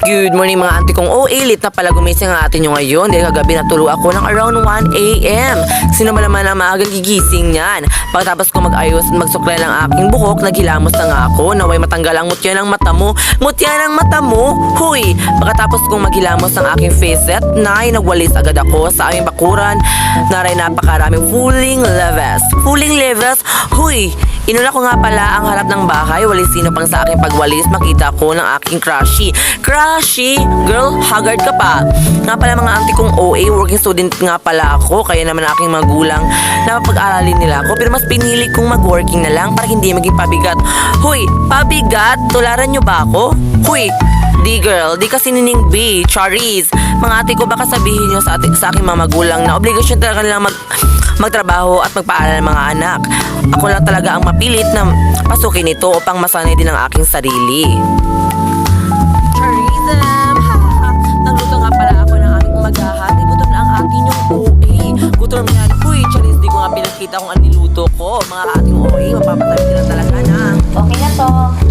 Good morning mga auntie kong late na pala gumising ang atin nyo ngayon dahil kagabi natulog ako ng around 1 a.m. Sino ba naman ang maagang gigising niyan? Pagkatapos ko mag-ayos at magsuklay ng aking buhok, naghilamos na nga ako. Naway matanggal ang mutya ng mata mo. Mutya ng mata mo? Huy! Pagkatapos kong maghilamos ng aking face set, nagwalis agad ako sa aming bakuran. Naray napakaraming fooling leves. Fooling leves? Huy! Inuna ko nga pala ang harap ng bahay. Walis sino pang sa aking pagwalis, makita ko ng aking crushie. Crushie? Girl, haggard ka pa. Nga pala mga auntie kong OA, working student nga pala ako. Kaya naman aking magulang na pag-aralin nila ako. Pero mas pinili kong mag-working na lang para hindi maging pabigat. Huy, pabigat? Tularan nyo ba ako? Huy, di girl, di kasi nining B, Charis. Mga ate ko baka sabihin nyo sa aking mga magulang na obligasyon talaga nilang magtrabaho at magpaaral ng mga anak. Ako lang talaga ang mapilit na pasukin ito upang masanay din ang aking sarili. Charism! Nagluto nga pala ako ng aking umagahan. Gutom na ang ating yung OA. Gutom yan. Huy, Charis, di ko nga pinakita kung ang niluto ko. Mga ating OA, mapapatabi nila talaga na. Okay na to.